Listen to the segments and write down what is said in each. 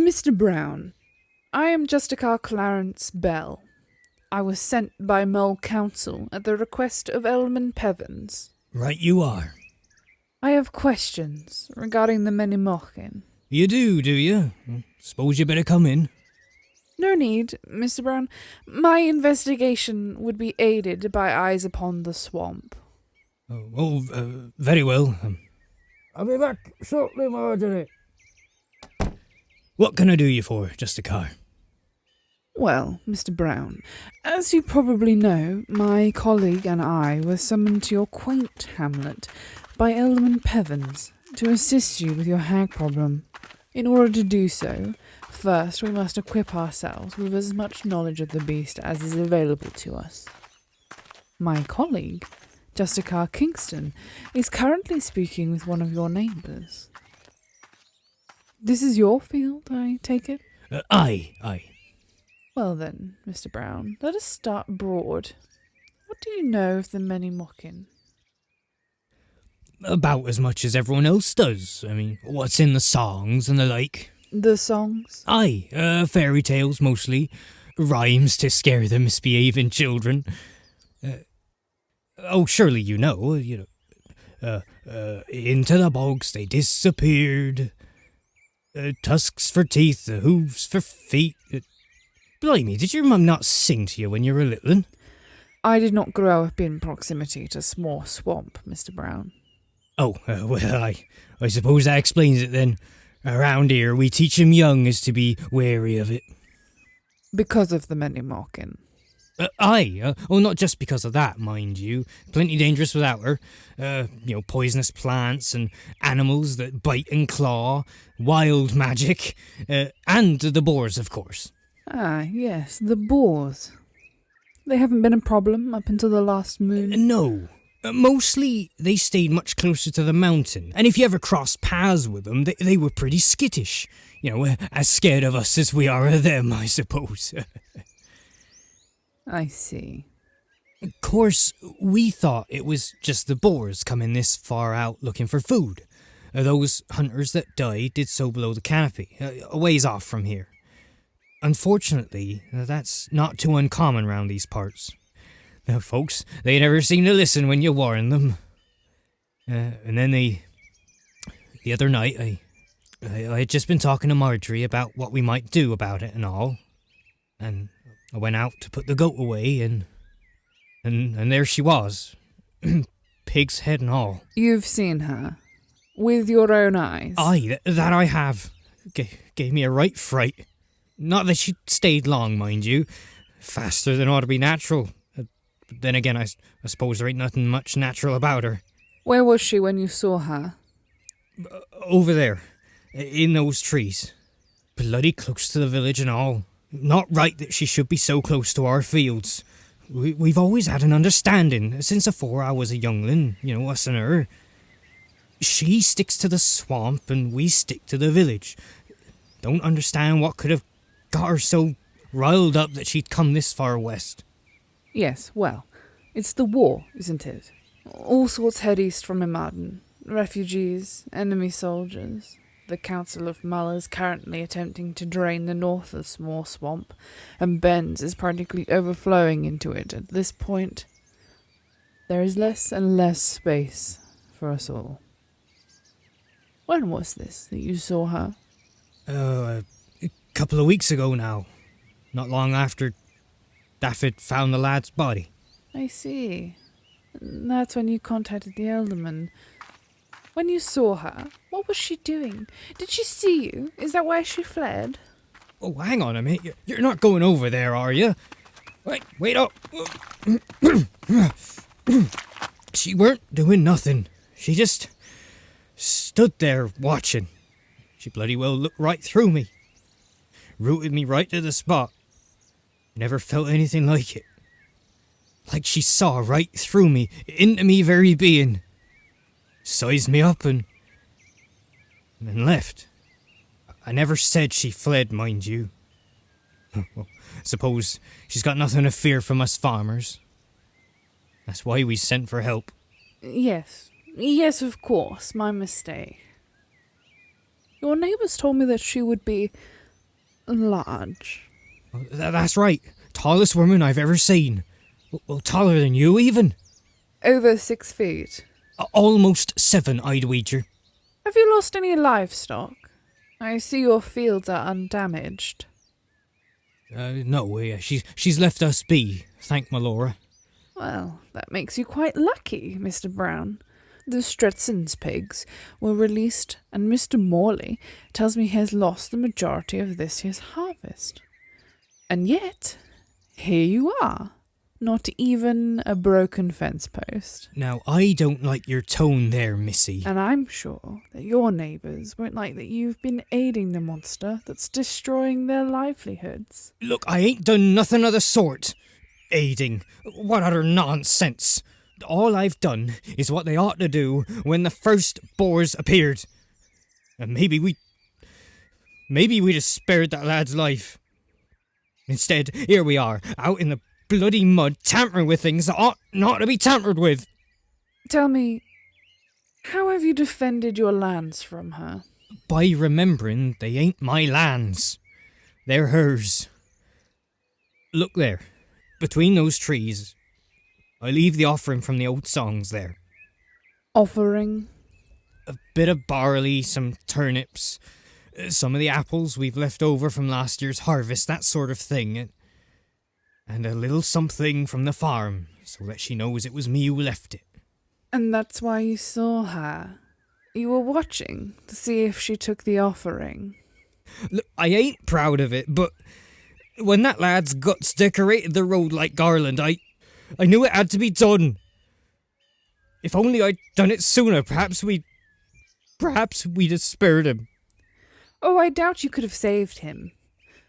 Mr. Brown, I am Justicar Clarence Bell. I was sent by Mull Council at the request of Elman Pevens. Right you are. I have questions regarding the Menymochyn. You do you? Suppose you better come in. No need, Mr. Brown. My investigation would be aided by eyes upon the swamp. Very well. I'll be back shortly, Marjorie. What can I do you for, Justicar? Well, Mr. Brown, as you probably know, my colleague and I were summoned to your quaint hamlet by Elman Pevens to assist you with your hag problem. In order to do so, first we must equip ourselves with as much knowledge of the beast as is available to us. My colleague, Justicar Kingston, is currently speaking with one of your neighbours. This is your field, I take it? Aye. Well then, Mr. Brown, let us start broad. What do you know of the Menymochyn? About as much as everyone else does. I mean, what's in the songs and the like. The songs? Aye, fairy tales mostly. Rhymes to scare the misbehaving children. Surely you know. Into the bogs they disappeared. Tusks for teeth, hooves for feet. Blimey, did your mum not sing to you when you were little? I did not grow up in proximity to Smor Swamp, Mr. Brown. I suppose that explains it then. Around here, we teach 'em young as to be wary of it. Because of the Menymochyn. Not just because of that, mind you. Plenty dangerous without her. Poisonous plants and animals that bite and claw, wild magic, and the boars, of course. Ah, yes, the boars. They haven't been a problem up until the last moon? No. Mostly, they stayed much closer to the mountain, and if you ever crossed paths with them, they were pretty skittish. As scared of us as we are of them, I suppose. I see. Of course, we thought it was just the boars coming this far out looking for food. Those hunters that died did so below the canopy, a ways off from here. Unfortunately, that's not too uncommon round these parts. Now, folks, they never seem to listen when you warn them. And then the other night, I had just been talking to Marjorie about what we might do about it and all. And I went out to put the goat away, and there she was. Pig's head and all. You've seen her? With your own eyes? Aye, that I have. Gave me a right fright. Not that she stayed long, mind you. Faster than ought to be natural. But then again, I suppose there ain't nothing much natural about her. Where was she when you saw her? Over there, in those trees. Bloody close to the village and all. Not right that she should be so close to our fields. We've always had an understanding, since afore I was a youngling, us and her. She sticks to the swamp and we stick to the village. Don't understand what could have got her so riled up that she'd come this far west. Yes, well, it's the war, isn't it? All sorts head east from Menymochyn. Refugees, enemy soldiers. The Council of Mull is currently attempting to drain the north of Smor Swamp, and Ben's is practically overflowing into it at this point. There is less and less space for us all. When was this that you saw her? A couple of weeks ago now. Not long after Daffyd found the lad's body. I see. That's when you contacted the Elderman. When you saw her, what was she doing? Did she see you? Is that why she fled? Oh, hang on a minute. You're not going over there, are you? Wait up. She weren't doing nothing. She just stood there watching. She bloody well looked right through me. Rooted me right to the spot. Never felt anything like it. Like she saw right through me, into me very being. Sized me up and left. I never said she fled, mind you. Well, suppose she's got nothing to fear from us farmers. That's why we sent for help. Yes, of course, my mistake. Your neighbours told me that she would be Large. That's right. Tallest woman I've ever seen. Well, taller than you, even. Over 6 feet. Almost 7, I'd wager. Have you lost any livestock? I see your fields are undamaged. No, she's left us be, thank my Laura. Well, that makes you quite lucky, Mr. Brown. The Stretson's pigs were released, and Mr. Morley tells me he has lost the majority of this year's harvest. And yet, here you are. Not even a broken fence post. Now, I don't like your tone there, missy. And I'm sure that your neighbours won't like that you've been aiding the monster that's destroying their livelihoods. Look, I ain't done nothing of the sort. Aiding. What utter nonsense. All I've done is what they ought to do when the first boars appeared. And maybe we just spared that lad's life. Instead, here we are, out in the bloody mud, tampering with things that ought not to be tampered with. Tell me, how have you defended your lands from her? By remembering they ain't my lands. They're hers. Look there, between those trees. I leave the offering from the old songs there. Offering? A bit of barley, some turnips, some of the apples we've left over from last year's harvest, that sort of thing. And a little something from the farm, so that she knows it was me who left it. And that's why you saw her. You were watching to see if she took the offering. Look, I ain't proud of it, but when that lad's guts decorated the road like garland, I knew it had to be done. If only I'd done it sooner, perhaps we'd have spared him. Oh, I doubt you could have saved him.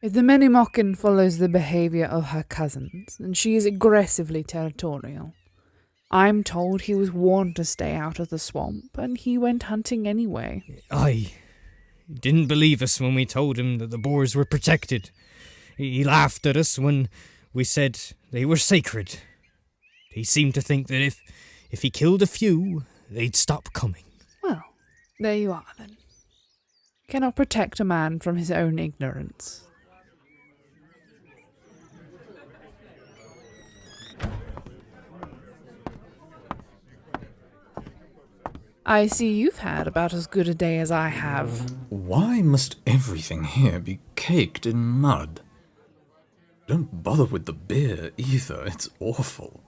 If the Menymochyn follows the behaviour of her cousins, and she is aggressively territorial. I'm told he was warned to stay out of the swamp, and he went hunting anyway. Aye. He didn't believe us when we told him that the boars were protected. He laughed at us when we said they were sacred. He seemed to think that if he killed a few, they'd stop coming. Well, there you are then. Cannot protect a man from his own ignorance. I see you've had about as good a day as I have. Why must everything here be caked in mud? Don't bother with the beer either, it's awful.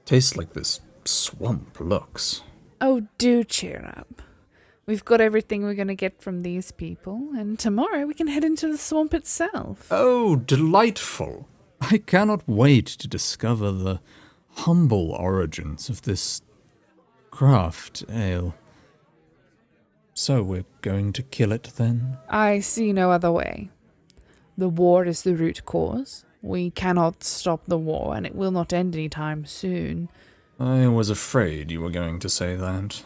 Tastes like this swamp looks. Oh, do cheer up. We've got everything we're going to get from these people, and tomorrow we can head into the swamp itself. Oh, delightful. I cannot wait to discover the humble origins of this craft ale. So we're going to kill it then? I see no other way. The war is the root cause. We cannot stop the war, and it will not end any time soon. I was afraid you were going to say that.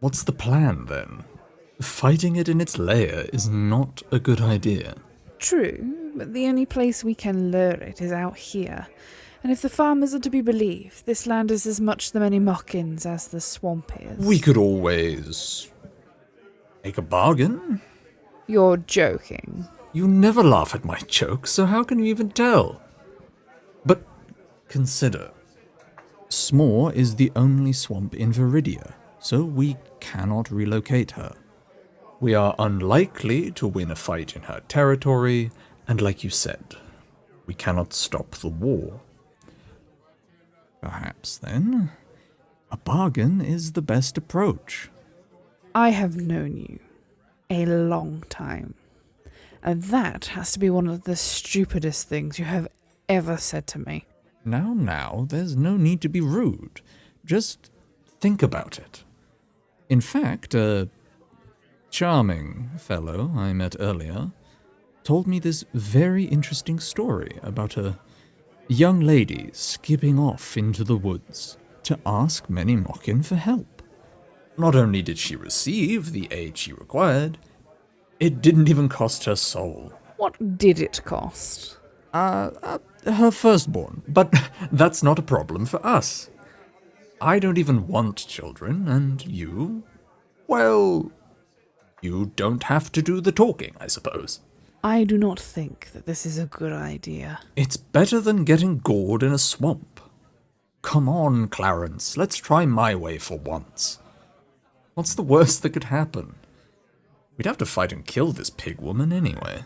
What's the plan then? Fighting it in its lair is not a good idea. True, but the only place we can lure it is out here. And if the farmers are to be believed, this land is as much the Menymochyn's as the swamp is. We could always make a bargain. You're joking. You never laugh at my jokes, so how can you even tell? But consider, Smor is the only swamp in Viridia, so we cannot relocate her. We are unlikely to win a fight in her territory, and like you said, we cannot stop the war. Perhaps, then, a bargain is the best approach. I have known you a long time, and that has to be one of the stupidest things you have ever said to me. Now, there's no need to be rude. Just think about it. In fact, a charming fellow I met earlier told me this very interesting story about a young lady skipping off into the woods to ask Menymochyn for help. Not only did she receive the aid she required, it didn't even cost her soul. What did it cost? Her firstborn, but that's not a problem for us. I don't even want children, and you, well, you don't have to do the talking, I suppose. I do not think that this is a good idea. It's better than getting gored in a swamp. Come on, Clarence, let's try my way for once. What's the worst that could happen? We'd have to fight and kill this pig woman anyway.